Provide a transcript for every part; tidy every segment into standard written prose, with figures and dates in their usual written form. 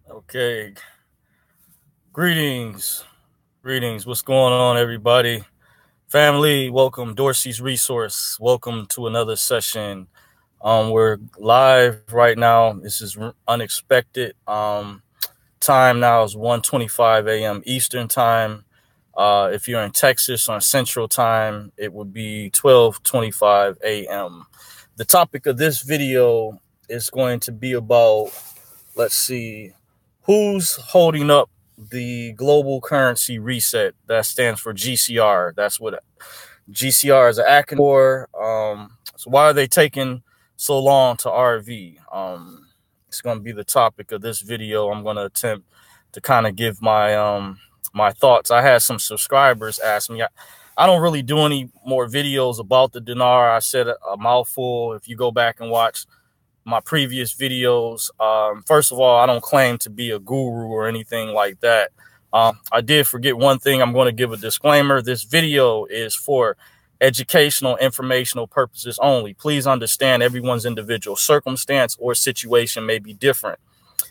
Okay. Greetings. Greetings. What's going on, everybody? Family, welcome. Dorsey's Resource. Welcome to another session. We're live right now. This is unexpected. Time now is 1:25 a.m. Eastern time. If you're in Texas on Central Time, it would be 12:25 a.m. The topic of this video is going to be about, let's see, who's holding up the global currency reset. That stands for GCR. That's what GCR is an acronym for. So why are they taking so long to RV? It's going to be the topic of this video. I'm going to attempt to kind of give my thoughts. I had some subscribers ask me. I don't really do any more videos about the dinar. I said a mouthful. If you go back and watch my previous videos. First of all, I don't claim to be a guru or anything like that. I did forget one thing. I'm going to give a disclaimer. This video is for educational, informational purposes only. Please understand everyone's individual circumstance or situation may be different.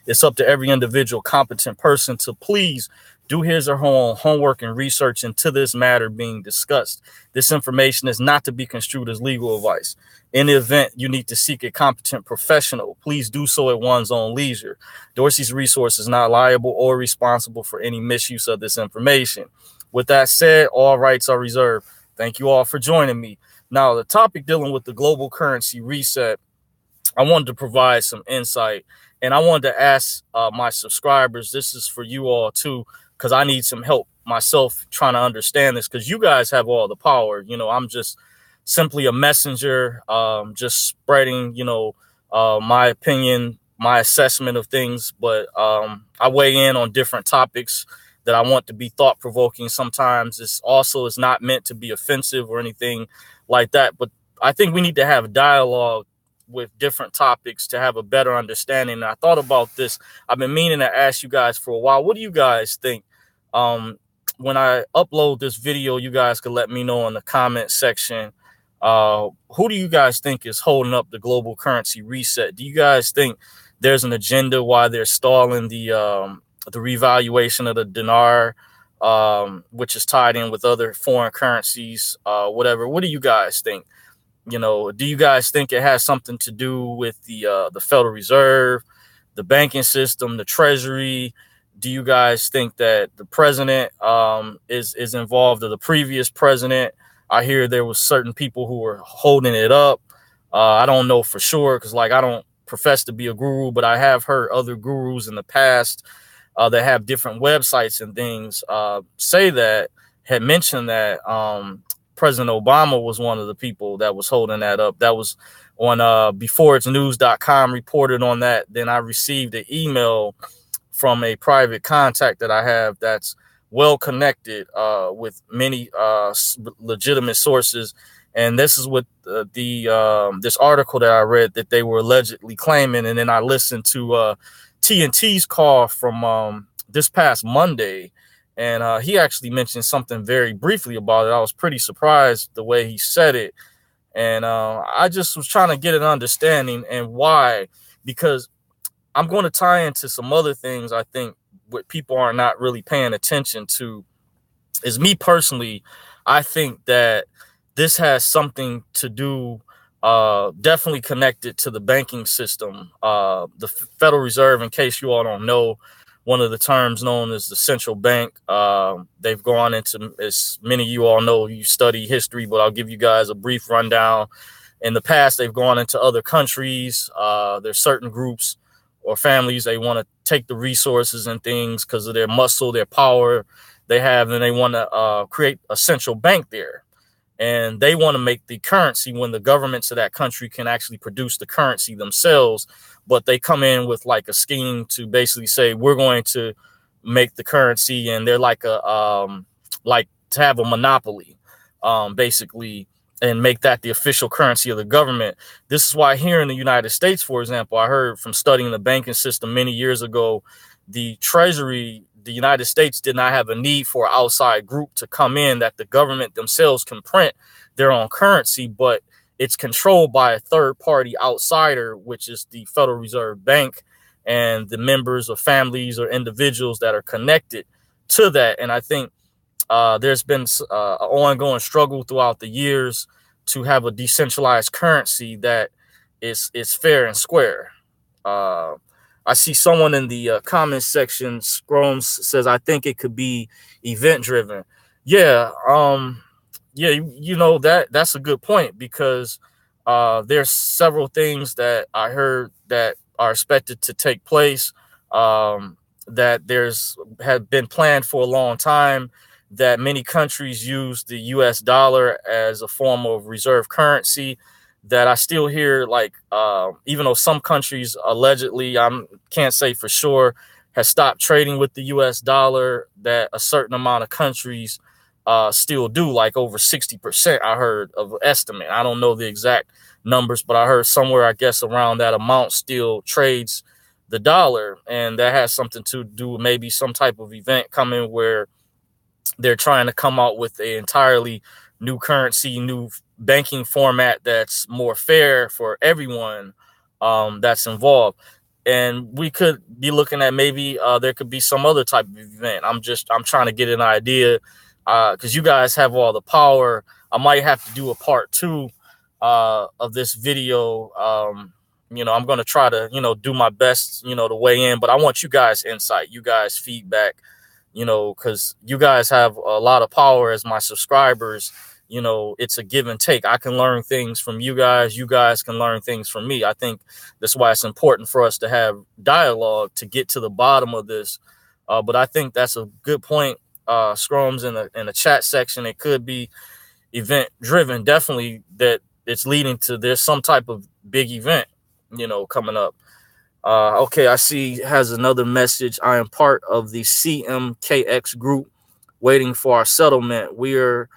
It's up to every individual competent person to please do his or her own homework and research into this matter being discussed. This information is not to be construed as legal advice. In the event you need to seek a competent professional, please do so at one's own leisure. Dorsey's Resource is not liable or responsible for any misuse of this information. With that said, all rights are reserved. Thank you all for joining me. Now, the topic dealing with the global currency reset, I wanted to provide some insight, and I wanted to ask my subscribers, this is for you all too, because I need some help myself trying to understand this, because you guys have all the power. I'm just simply a messenger, just spreading, my opinion, my assessment of things. But I weigh in on different topics that I want to be thought provoking. Sometimes it's also is not meant to be offensive or anything like that. But I think we need to have dialogue with different topics to have a better understanding. And I thought about this. I've been meaning to ask you guys for a while. What do you guys think? When I upload this video, you guys can let me know in the comment section. Who do you guys think is holding up the global currency reset? Do you guys think there's an agenda why they're stalling the revaluation of the dinar, which is tied in with other foreign currencies, whatever? What do you guys think? Do you guys think it has something to do with the Federal Reserve, the banking system, the Treasury? Do you guys think that the president is involved, or the previous president? I hear there was certain people who were holding it up. I don't know for sure, because I don't profess to be a guru, but I have heard other gurus in the past that have different websites and things had mentioned that President Obama was one of the people that was holding that up. That was on beforeitsnews.com reported on that. Then I received an email from a private contact that I have that's well connected with many legitimate sources. And this is what this article that I read that they were allegedly claiming. And then I listened to TNT's call from this past Monday. And he actually mentioned something very briefly about it. I was pretty surprised the way he said it. And I just was trying to get an understanding and why, because I'm going to tie into some other things I think what people are not really paying attention to is me personally. I think that this has something to do, definitely connected to the banking system. The Federal Reserve, in case you all don't know, one of the terms known as the central bank. They've gone into, as many of you all know, you study history, but I'll give you guys a brief rundown. In the past, they've gone into other countries. There's certain groups or families, they want to take the resources and things because of their muscle, their power they have, and they want to create a central bank there. And they want to make the currency when the governments of that country can actually produce the currency themselves. But they come in with a scheme to basically say, we're going to make the currency. And they're like to have a monopoly, basically, and make that the official currency of the government. This is why here in the United States, for example, I heard from studying the banking system many years ago, the Treasury, the United States did not have a need for an outside group to come in, that the government themselves can print their own currency, but it's controlled by a third party outsider, which is the Federal Reserve Bank. and the members or families or individuals that are connected to that. And I think there's been an ongoing struggle throughout the years to have a decentralized currency that is fair and square. Uh, I see someone in the comments section, Scromes, says, I think it could be event driven. Yeah, yeah, that's a good point, because there's several things that I heard that are expected to take place, that have been planned for a long time, that many countries use the US dollar as a form of reserve currency, that I still hear, like, even though some countries allegedly, I can't say for sure, has stopped trading with the US dollar, that a certain amount of countries still do, like over 60%, I heard, of estimate. I don't know the exact numbers, but I heard somewhere, I guess, around that amount still trades the dollar. And that has something to do with maybe some type of event coming where they're trying to come out with an entirely new currency, new banking format that's more fair for everyone that's involved. And we could be looking at maybe there could be some other type of event. I'm trying to get an idea, because you guys have all the power. I might have to do a part 2 of this video. I'm going to try to, do my best, to weigh in, but I want you guys' insight, you guys' feedback, because you guys have a lot of power as my subscribers. It's a give and take. I can learn things from you guys. You guys can learn things from me. I think that's why it's important for us to have dialogue to get to the bottom of this. But I think that's a good point. Scrums in the chat section. It could be event driven. Definitely that it's leading to there's some type of big event, coming up. Okay, I see has another message. I am part of the CMKX group waiting for our settlement. We are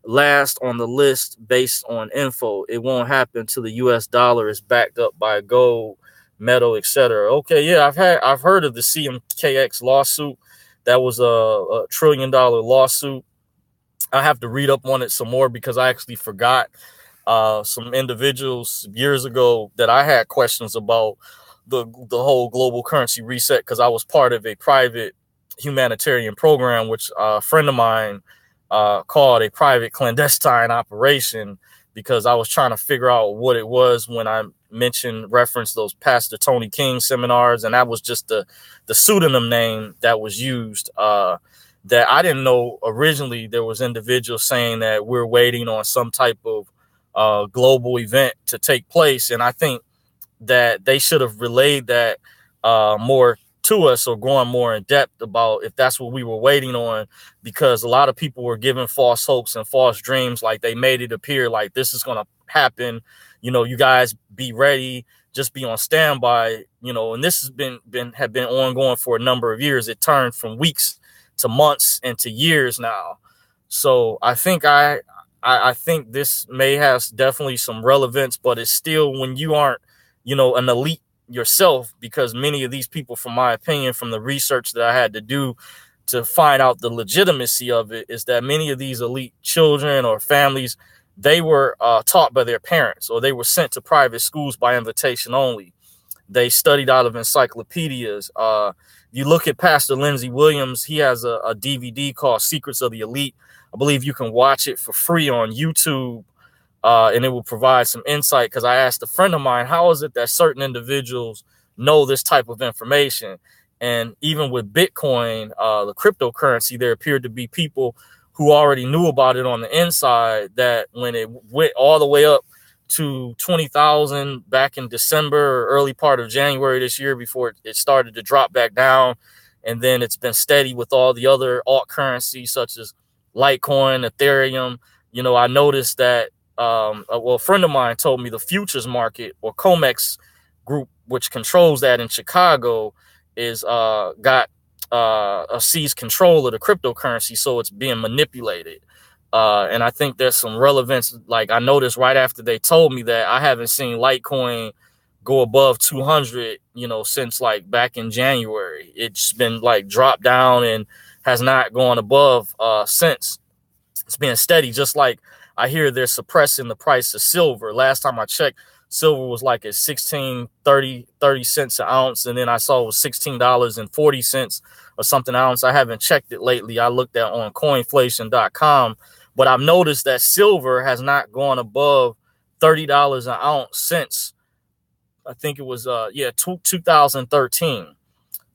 last on the list based on info. It won't happen till the US dollar is backed up by gold, metal, etc. Okay, yeah, I've heard of the CMKX lawsuit. That was a $1 trillion lawsuit. I have to read up on it some more, because I actually forgot some individuals years ago that I had questions about the whole global currency reset, because I was part of a private humanitarian program, which a friend of mine called a private clandestine operation, because I was trying to figure out what it was when I referenced those Pastor Tony King seminars, and that was just the pseudonym name that was used. That I didn't know originally there was individuals saying that we're waiting on some type of global event to take place, and I think that they should have relayed that more to us, or going more in depth about if that's what we were waiting on, because a lot of people were given false hopes and false dreams. Like, they made it appear like this is going to happen. You guys be ready, just be on standby, and this has been ongoing for a number of years. It turned from weeks to months and to years now. So I think I think this may have definitely some relevance, but it's still, when you aren't, an elite yourself, because many of these people, from my opinion, from the research that I had to do to find out the legitimacy of it, is that many of these elite children or families, they were taught by their parents, or they were sent to private schools by invitation only. They studied out of encyclopedias. You look at Pastor Lindsey Williams, he has a DVD called Secrets of the Elite. I believe you can watch it for free on YouTube. And it will provide some insight, because I asked a friend of mine, how is it that certain individuals know this type of information? And even with Bitcoin, the cryptocurrency, there appeared to be people who already knew about it on the inside, that when it went all the way up to 20,000 back in December or early part of January this year, before it started to drop back down. And then it's been steady with all the other alt currencies such as Litecoin, Ethereum. I noticed that a friend of mine told me the futures market, or COMEX group, which controls that in Chicago, is got seized control of the cryptocurrency, so it's being manipulated. And I think there's some relevance. Like, I noticed right after they told me that, I haven't seen Litecoin go above 200, since like back in January. It's been like dropped down and has not gone above since. It's been steady, just like I hear they're suppressing the price of silver. Last time I checked, silver was like at 16, 30 cents an ounce. And then I saw it was $16.40 or something an ounce. I haven't checked it lately. I looked at on coinflation.com, but I've noticed that silver has not gone above $30 an ounce since I think it was 2013.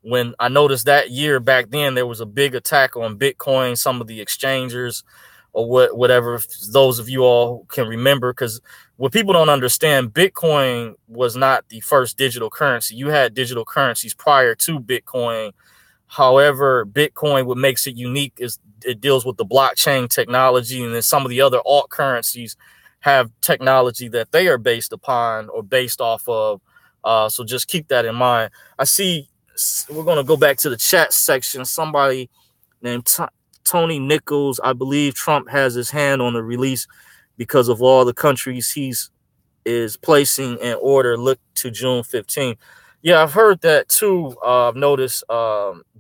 When I noticed that year back then, there was a big attack on Bitcoin, some of the exchangers or whatever, those of you all can remember, because what people don't understand, Bitcoin was not the first digital currency. You had digital currencies prior to Bitcoin. However, Bitcoin, what makes it unique is it deals with the blockchain technology, and then some of the other alt currencies have technology that they are based upon or based off of. So just keep that in mind. I see we're going to go back to the chat section. Somebody named Tony Nichols, I believe Trump has his hand on the release because of all the countries is placing an order. Look to June 15th. Yeah, I've heard that too. I've noticed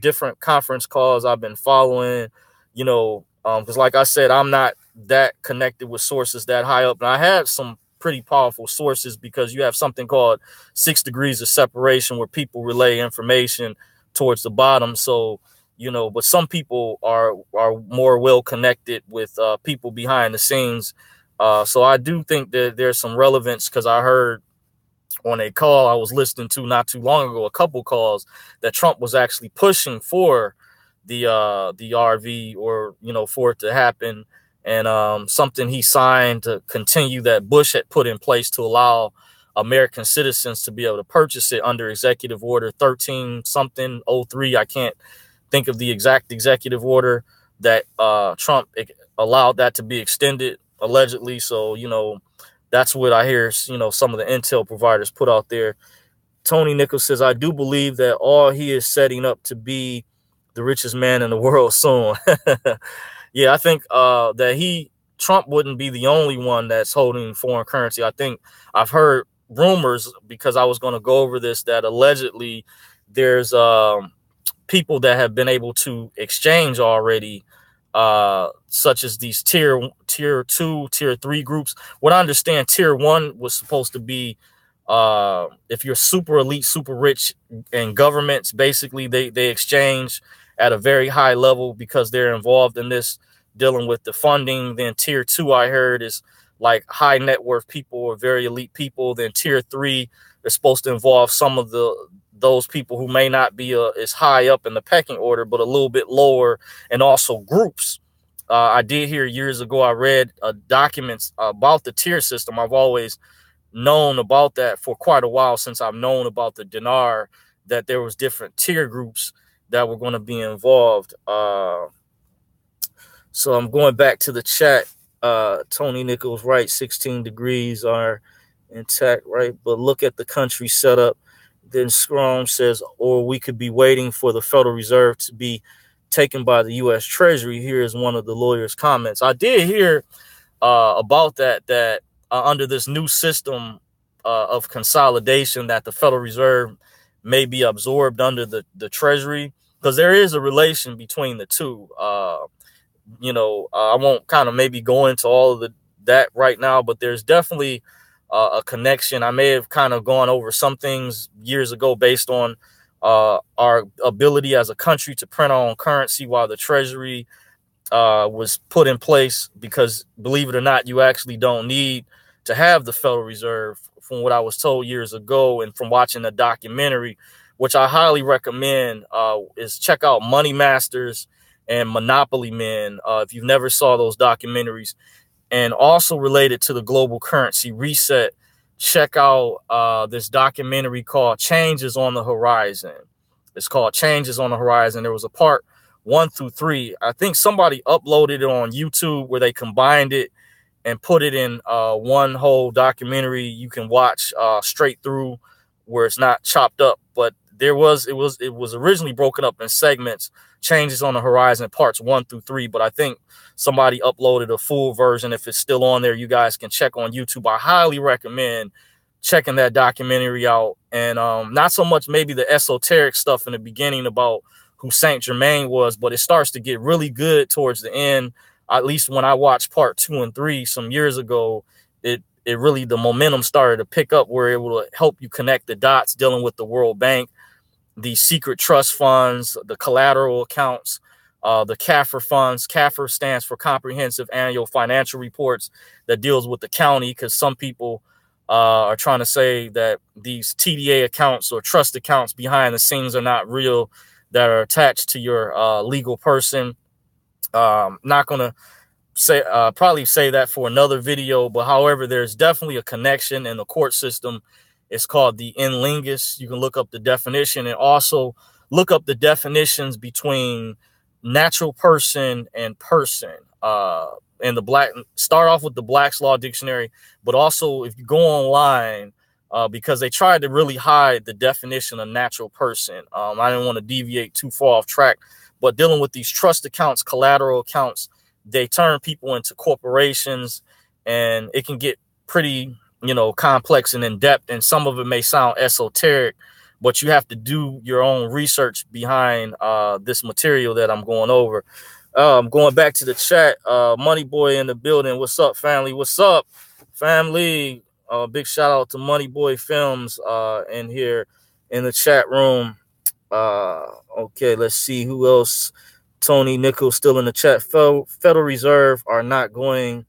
different conference calls I've been following, because like I said, I'm not that connected with sources that high up. And I had some pretty powerful sources because you have something called 6 degrees of separation where people relay information towards the bottom. So, but some people are more well connected with people behind the scenes. So I do think that there's some relevance, because I heard on a call I was listening to not too long ago, a couple calls, that Trump was actually pushing for the RV, or, for it to happen. And something he signed to continue that Bush had put in place to allow American citizens to be able to purchase it under Executive Order 13 something 03. I can't think of the exact executive order that Trump allowed that to be extended allegedly. So, that's what I hear, some of the intel providers put out there. Tony Nichols says, I do believe that all he is setting up to be the richest man in the world soon. Yeah, I think that Trump wouldn't be the only one that's holding foreign currency. I think I've heard rumors, because I was going to go over this, that allegedly there's people that have been able to exchange already, such as these tier 2, tier 3 groups. What I understand, tier 1 was supposed to be if you're super elite, super rich, and governments, basically they exchange at a very high level because they're involved in this, dealing with the funding. Then tier 2, I heard, is like high net worth people or very elite people. Then tier 3 is supposed to involve some of those people who may not be as high up in the pecking order, but a little bit lower, and also groups. I did hear years ago, I read documents about the tier system. I've always known about that for quite a while, since I've known about the Dinar, that there was different tier groups that were going to be involved. So I'm going back to the chat. Tony Nichols, right, 16 degrees are intact, right? But look at the country setup. Then Scrum says, or we could be waiting for the Federal Reserve to be taken by the U.S. Treasury. Here is one of the lawyer's comments. I did hear about that under this new system of consolidation, that the Federal Reserve may be absorbed under the Treasury, because there is a relation between the two. I won't kind of maybe go into all of that right now, but there's definitely a connection. I may have kind of gone over some things years ago based on our ability as a country to print our own currency, while the Treasury was put in place, because, believe it or not, you actually don't need to have the Federal Reserve, from what I was told years ago, and from watching a documentary, which I highly recommend, is check out Money Masters and Monopoly Men, if you've never saw those documentaries. And also related to the global currency reset, check out this documentary called Changes on the Horizon. It's called Changes on the Horizon. There was a part 1 through 3. I think somebody uploaded it on YouTube where they combined it and put it in one whole documentary. You can watch straight through, where it's not chopped up. But it was originally broken up in segments. Changes on the Horizon, parts 1 through 3. But I think somebody uploaded a full version. If it's still on there, you guys can check on YouTube. I highly recommend checking that documentary out. And not so much maybe the esoteric stuff in the beginning about who Saint Germain was, but it starts to get really good towards the end. At least when I watched part 2 and 3 some years ago, it it really, the momentum started to pick up where it will help you connect the dots dealing with the World Bank, the secret trust funds, the collateral accounts, the CAFR funds. CAFR stands for Comprehensive Annual Financial Reports, that deals with the county, because some people are trying to say that these TDA accounts or trust accounts behind the scenes are not real, that are attached to your legal person. Not going to say probably say that for another video, but however, there's definitely a connection in the court system. It's called the in lingus. You can look up the definition, and also look up the definitions between natural person and person. And start off with the Black's Law Dictionary, but also if you go online, because they tried to really hide the definition of natural person. I didn't want to deviate too far off track, but dealing with these trust accounts, collateral accounts, they turn people into corporations, and it can get pretty, complex and in depth. And some of it may sound esoteric, but you have to do your own research behind this material that I'm going over. Going back to the chat, Money Boy in the building. What's up, family? What's up, family? Big shout out to Money Boy Films in here in the chat room. Okay, let's see who else. Tony Nichols still in the chat. Federal Reserve are not going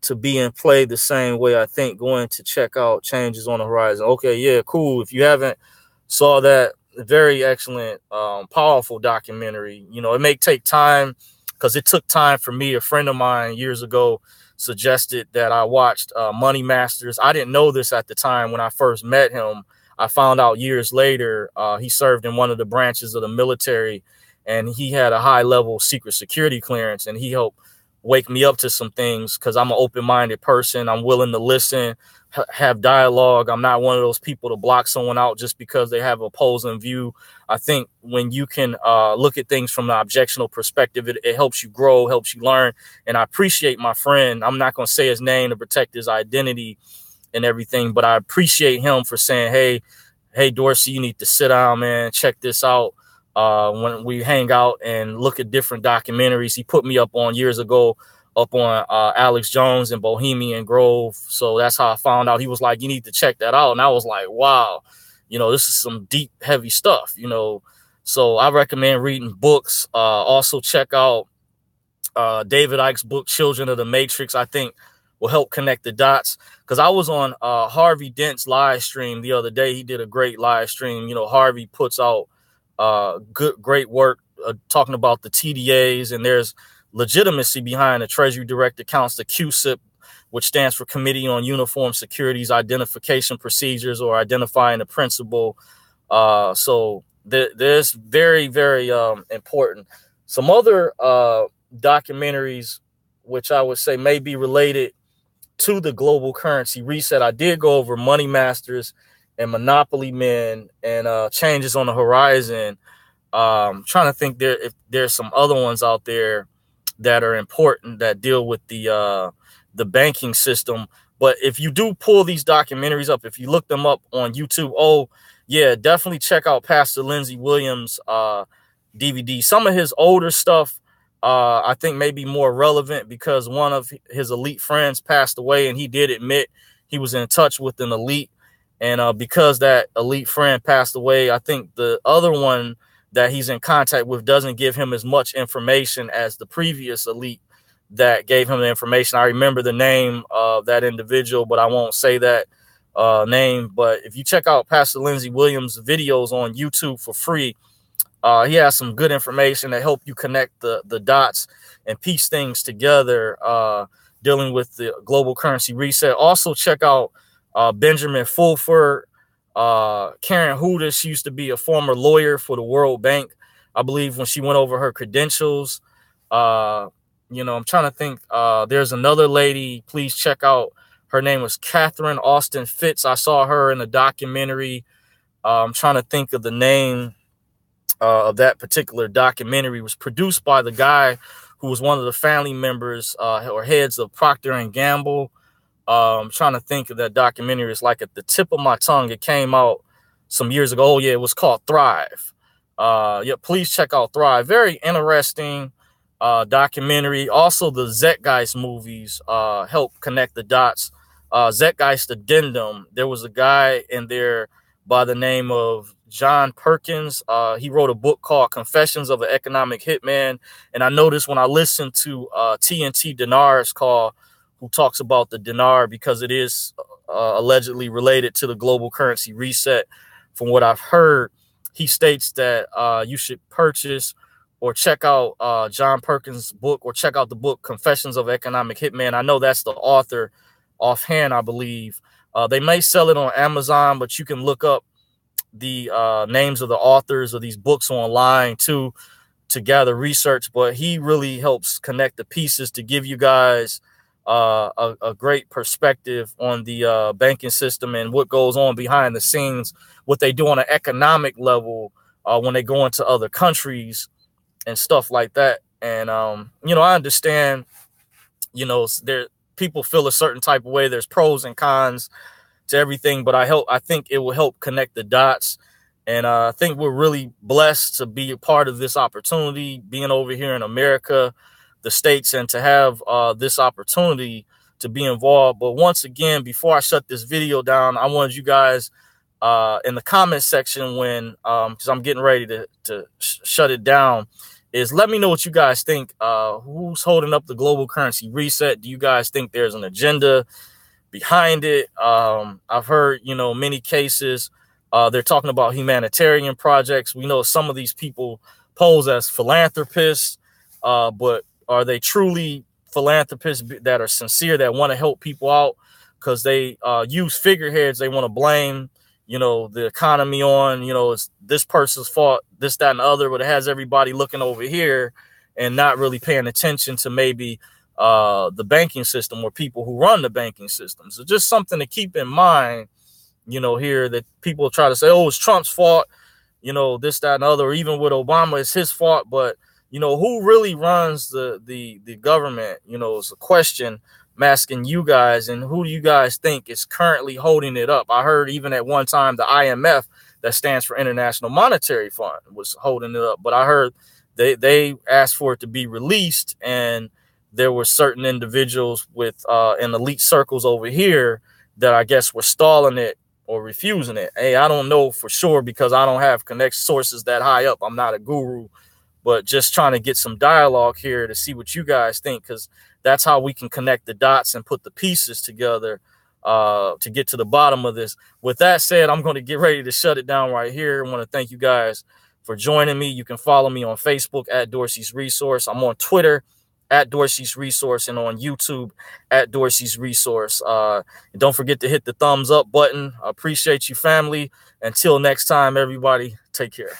to be in play the same way. I think going to check out changes on the horizon. Okay, yeah, cool. If you haven't saw that, very excellent, powerful documentary. It may take time, because it took time for me. A friend of mine years ago suggested that I watched Money Masters. I didn't know this at the time when I first met him. I found out years later he served in one of the branches of the military, and he had a high-level secret security clearance, and he helped wake me up to some things, because I'm an open-minded person. I'm willing to listen, have dialogue. I'm not one of those people to block someone out just because they have an opposing view. I think when you can look at things from an objectional perspective, it helps you grow, helps you learn. And I appreciate my friend. I'm not going to say his name to protect his identity and everything, but I appreciate him for saying, hey, Dorsey, you need to sit down, man, check this out. When we hang out and look at different documentaries, he put me up on years ago up on Alex Jones and Bohemian Grove. So that's how I found out. He was like, you need to check that out. And I was like, wow, this is some deep, heavy stuff, So I recommend reading books. Also check out David Icke's book, Children of the Matrix. I think will help connect the dots, because I was on Harvey Dent's live stream the other day. He did a great live stream. Harvey puts out great work talking about the TDAs, and there's legitimacy behind the Treasury Direct Accounts, the QSIP, which stands for Committee on Uniform Securities Identification Procedures, or identifying the principle. So there's very, very important. Some other documentaries, which I would say may be related to the global currency reset. I did go over Money Masters and Monopoly Men and Changes on the Horizon. Trying to think if there's some other ones out there that are important that deal with the banking system. But if you do pull these documentaries up, if you look them up on YouTube, definitely check out Pastor Lindsey Williams' DVD. Some of his older stuff I think may be more relevant, because one of his elite friends passed away, and he did admit he was in touch with an elite. And because that elite friend passed away, I think the other one that he's in contact with doesn't give him as much information as the previous elite that gave him the information. I remember the name of that individual, but I won't say that name. But if you check out Pastor Lindsey Williams' videos on YouTube for free, he has some good information that help you connect the dots and piece things together dealing with the global currency reset. Also check out Benjamin Fulford. Karen Hudas used to be a former lawyer for the World Bank, I believe, when she went over her credentials. I'm trying to think. There's another lady. Please check out. Her name was Catherine Austin Fitz. I saw her in a documentary. I'm trying to think of the name of that particular documentary. It was produced by the guy who was one of the family members or heads of Procter and Gamble. I'm trying to think of that documentary. It's like at the tip of my tongue. It came out some years ago. It was called Thrive. Please check out Thrive. Very interesting documentary. Also, the Zeitgeist movies help connect the dots Zeitgeist Addendum. There was a guy in there by the name of John Perkins. He wrote a book called Confessions of an Economic Hitman. And I noticed when I listened to TNT Dinar's call, who talks about the dinar because it is allegedly related to the global currency reset. From what I've heard, he states that you should purchase or check out John Perkins' book, or check out the book Confessions of an Economic Hitman. I know that's the author offhand, I believe. They may sell it on Amazon, but you can look up the names of the authors of these books online too, to gather research. But he really helps connect the pieces to give you guys a great perspective on the banking system and what goes on behind the scenes, what they do on an economic level when they go into other countries and stuff like that. And I understand, there people feel a certain type of way. There's pros and cons to everything, but I think it will help connect the dots. And I think we're really blessed to be a part of this opportunity, being over here in America, the States, and to have this opportunity to be involved. But once again, before I shut this video down, I wanted you guys in the comment section, when because I'm getting ready to shut it down, is let me know what you guys think. Who's holding up the global currency reset? Do you guys think there's an agenda behind it? I've heard, many cases they're talking about humanitarian projects. We know some of these people pose as philanthropists, but are they truly philanthropists that are sincere, that want to help people out? Because they use figureheads they want to blame, the economy on, it's this person's fault, this, that, and the other, but it has everybody looking over here and not really paying attention to maybe the banking system or people who run the banking system. So just something to keep in mind, here, that people try to say, oh, it's Trump's fault, this, that, and the other, or even with Obama, it's his fault. But, who really runs the government, is a question I'm asking you guys. And who do you guys think is currently holding it up? I heard even at one time the IMF, that stands for International Monetary Fund, was holding it up. But I heard they asked for it to be released, and there were certain individuals with in elite circles over here that I guess were stalling it or refusing it. Hey, I don't know for sure because I don't have connect sources that high up. I'm not a guru, but just trying to get some dialogue here to see what you guys think, because that's how we can connect the dots and put the pieces together to get to the bottom of this. With that said, I'm going to get ready to shut it down right here. I want to thank you guys for joining me. You can follow me on Facebook at Dorsey's Resource. I'm on Twitter at Dorsey's Resource, and on YouTube at Dorsey's Resource. And don't forget to hit the thumbs up button. I appreciate you, family. Until next time, everybody, take care.